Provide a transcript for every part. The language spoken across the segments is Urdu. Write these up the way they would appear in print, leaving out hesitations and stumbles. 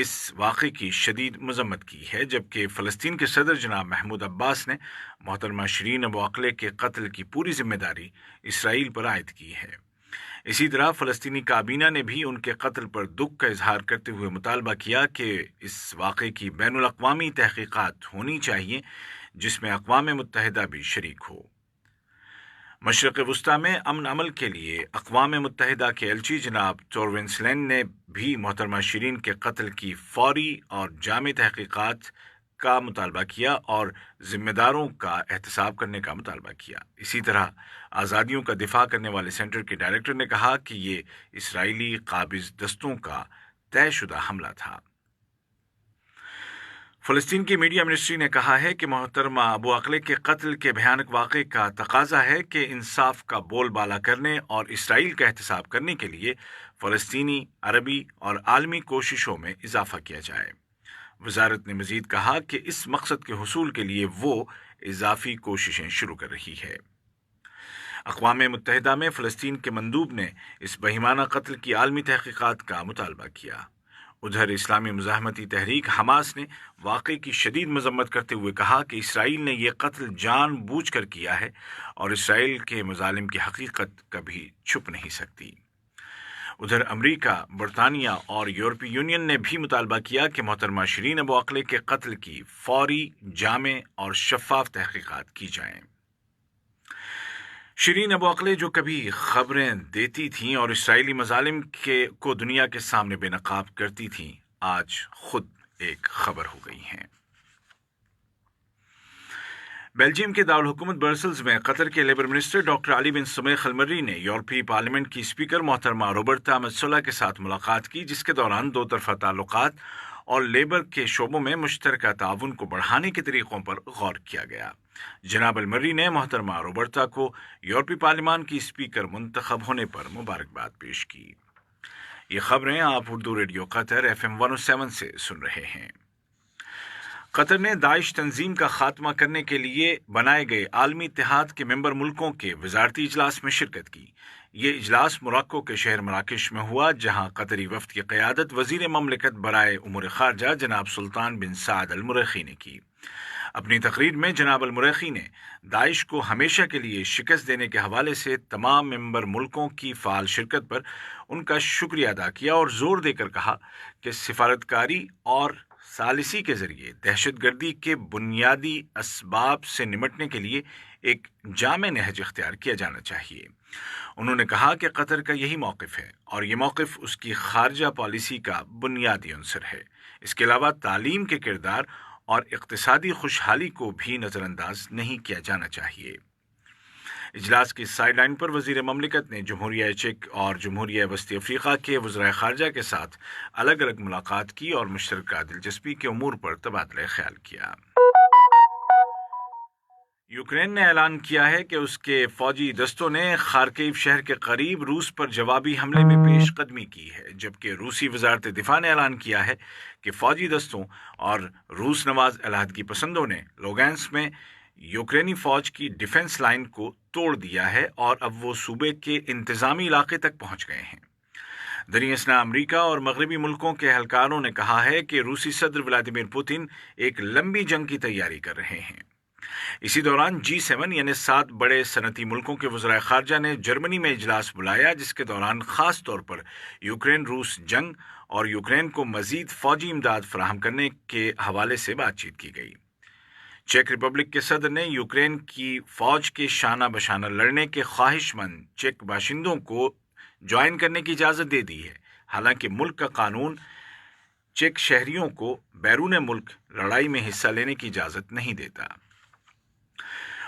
اس واقعے کی شدید مذمت کی ہے، جبکہ فلسطین کے صدر جناب محمود عباس نے محترمہ شرین ابو عقلہ کے قتل کی پوری ذمہ داری اسرائیل پر عائد کی ہے۔ اسی طرح فلسطینی کابینہ نے بھی ان کے قتل پر دکھ کا اظہار کرتے ہوئے مطالبہ کیا کہ اس واقعے کی بین الاقوامی تحقیقات ہونی چاہیے، جس میں اقوام متحدہ بھی شریک ہو۔ مشرق وسطیٰ میں امن عمل کے لیے اقوام متحدہ کے ایلچی جناب ٹورونس لینڈ نے بھی محترمہ شرین کے قتل کی فوری اور جامع تحقیقات کا مطالبہ کیا اور ذمہ داروں کا احتساب کرنے کا مطالبہ کیا۔ اسی طرح آزادیوں کا دفاع کرنے والے سینٹر کے ڈائریکٹر نے کہا کہ یہ اسرائیلی قابض دستوں کا طے شدہ حملہ تھا۔ فلسطین کی میڈیا منسٹری نے کہا ہے کہ محترمہ ابو عقلہ کے قتل کے بھیانک واقعے کا تقاضا ہے کہ انصاف کا بول بالا کرنے اور اسرائیل کا احتساب کرنے کے لیے فلسطینی، عربی اور عالمی کوششوں میں اضافہ کیا جائے۔ وزارت نے مزید کہا کہ اس مقصد کے حصول کے لیے وہ اضافی کوششیں شروع کر رہی ہے۔ اقوام متحدہ میں فلسطین کے مندوب نے اس بہیمانہ قتل کی عالمی تحقیقات کا مطالبہ کیا۔ ادھر اسلامی مزاحمتی تحریک حماس نے واقعے کی شدید مذمت کرتے ہوئے کہا کہ اسرائیل نے یہ قتل جان بوجھ کر کیا ہے اور اسرائیل کے مظالم کی حقیقت کبھی چھپ نہیں سکتی۔ ادھر امریکہ، برطانیہ اور یورپی یونین نے بھی مطالبہ کیا کہ محترمہ شرین ابو عقلہ کے قتل کی فوری، جامع اور شفاف تحقیقات کی جائیں۔ شرین ابو عقلہ جو کبھی خبریں دیتی تھیں اور اسرائیلی مظالم کو دنیا کے سامنے بے نقاب کرتی تھیں، آج خود ایک خبر ہو گئی ہیں۔ بیلجیم کے دارالحکومت برسلز میں قطر کے لیبر منسٹر ڈاکٹر علی بن سمیخ المری نے یورپی پارلیمنٹ کی اسپیکر محترمہ روبرٹا متسولا کے ساتھ ملاقات کی، جس کے دوران دو طرفہ تعلقات اور لیبر کے شعبوں میں مشترکہ تعاون کو بڑھانے کے طریقوں پر غور کیا گیا۔ جناب المری نے محترمہ روبرٹا کو یورپی پارلیمان کی اسپیکر منتخب ہونے پر مبارکباد پیش کی۔ یہ خبریں آپ اردو ریڈیو قطر FM 107 سے سن رہے ہیں۔ قطر نے داعش تنظیم کا خاتمہ کرنے کے لیے بنائے گئے عالمی اتحاد کے ممبر ملکوں کے وزارتی اجلاس میں شرکت کی۔ یہ اجلاس موراکو کے شہر مراکش میں ہوا، جہاں قطری وفد کی قیادت وزیر مملکت برائے امور خارجہ جناب سلطان بن سعد المریخی نے کی۔ اپنی تقریر میں جناب المریخی نے داعش کو ہمیشہ کے لیے شکست دینے کے حوالے سے تمام ممبر ملکوں کی فعال شرکت پر ان کا شکریہ ادا کیا اور زور دے کر کہا کہ سفارتکاری اور ثالثی کے ذریعے دہشت گردی کے بنیادی اسباب سے نمٹنے کے لیے ایک جامع نہج اختیار کیا جانا چاہیے۔ انہوں نے کہا کہ قطر کا یہی موقف ہے اور یہ موقف اس کی خارجہ پالیسی کا بنیادی عنصر ہے۔ اس کے علاوہ تعلیم کے کردار اور اقتصادی خوشحالی کو بھی نظر انداز نہیں کیا جانا چاہیے۔ اجلاس کی سائیڈ لائن پر وزیر مملکت نے جمہوریہ چیک اور جمہوریہ وسطی افریقہ کے وزرائے خارجہ کے ساتھ الگ الگ ملاقات کی اور مشترکہ دلچسپی کے امور پر تبادلہ خیال کیا۔ یوکرین نے اعلان کیا ہے کہ اس کے فوجی دستوں نے خارکیو شہر کے قریب روس پر جوابی حملے میں پیش قدمی کی ہے، جبکہ روسی وزارت دفاع نے اعلان کیا ہے کہ فوجی دستوں اور روس نواز علیحدگی پسندوں نے لوگانسک میں یوکرینی فوج کی ڈیفنس لائن کو توڑ دیا ہے اور اب وہ صوبے کے انتظامی علاقے تک پہنچ گئے ہیں۔ دریں اثنا امریکہ اور مغربی ملکوں کے اہلکاروں نے کہا ہے کہ روسی صدر ولادیمیر پوتن ایک لمبی جنگ کی تیاری کر رہے ہیں۔ اسی دوران G7 یعنی 7 بڑے صنعتی ملکوں کے وزرائے خارجہ نے جرمنی میں اجلاس بلایا، جس کے دوران خاص طور پر یوکرین روس جنگ اور یوکرین کو مزید فوجی امداد فراہم کرنے کے حوالے سے بات چیت کی گئی۔ چیک ریپبلک کے صدر نے یوکرین کی فوج کے شانہ بشانہ لڑنے کے خواہش مند چیک باشندوں کو جوائن کرنے کی اجازت دے دی ہے، حالانکہ ملک کا قانون چیک شہریوں کو بیرون ملک لڑائی میں حصہ لینے کی اجازت نہیں دیتا۔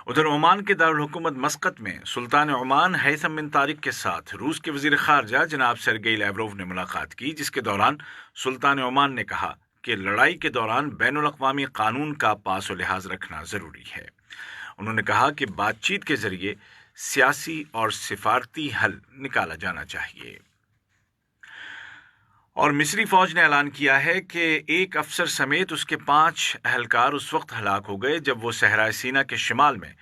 ادھر عمان کے دارالحکومت مسقط میں سلطان عمان ہیثم بن طارق کے ساتھ روس کے وزیر خارجہ جناب سرگئی لیوروف نے ملاقات کی، جس کے دوران سلطان عمان نے کہا کہ لڑائی کے دوران بین الاقوامی قانون کا پاس و لحاظ رکھنا ضروری ہے۔ انہوں نے کہا کہ بات چیت کے ذریعے سیاسی اور سفارتی حل نکالا جانا چاہیے۔ اور مصری فوج نے اعلان کیا ہے کہ ایک افسر سمیت اس کے 5 اہلکار اس وقت ہلاک ہو گئے جب وہ صحرائے سینا کے شمال میں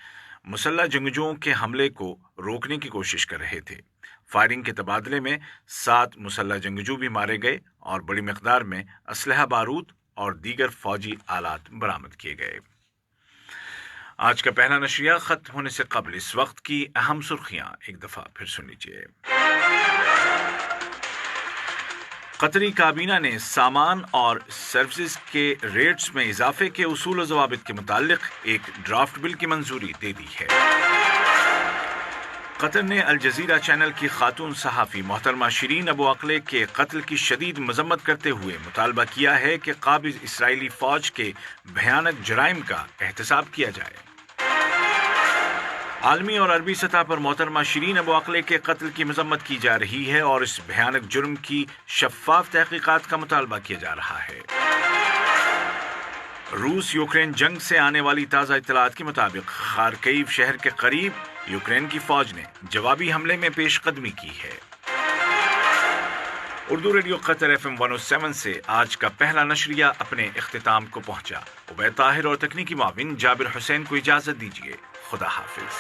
مسلح جنگجوؤں کے حملے کو روکنے کی کوشش کر رہے تھے۔ فائرنگ کے تبادلے میں 7 مسلح جنگجو بھی مارے گئے اور بڑی مقدار میں اسلحہ بارود اور دیگر فوجی آلات برآمد کیے گئے۔ آج کا پہلا نشریہ ختم ہونے سے قبل اس وقت کی اہم سرخیاں ایک دفعہ پھر سن لیجیے۔ قطری کابینہ نے سامان اور سروسز کے ریٹس میں اضافے کے اصول و ضوابط کے متعلق ایک ڈرافٹ بل کی منظوری دے دی ہے۔ قطر نے الجزیرہ چینل کی خاتون صحافی محترمہ شیرین ابو عقلے کے قتل کی شدید مذمت کرتے ہوئے مطالبہ کیا ہے کہ قابض اسرائیلی فوج کے بھیانک جرائم کا احتساب کیا جائے۔ عالمی اور عربی سطح پر محترمہ شیرین ابو عقلے کے قتل کی مذمت کی جا رہی ہے اور اس بھیانک جرم کی شفاف تحقیقات کا مطالبہ کیا جا رہا ہے۔ روس یوکرین جنگ سے آنے والی تازہ اطلاعات کے مطابق خارکیو شہر کے قریب یوکرین کی فوج نے جوابی حملے میں پیش قدمی کی ہے۔ اردو ریڈیو قطر FM 107 سے آج کا پہلا نشریہ اپنے اختتام کو پہنچا۔ عبید طاہر اور تکنیکی معاون جابر حسین کو اجازت دیجیے۔ خدا حافظ۔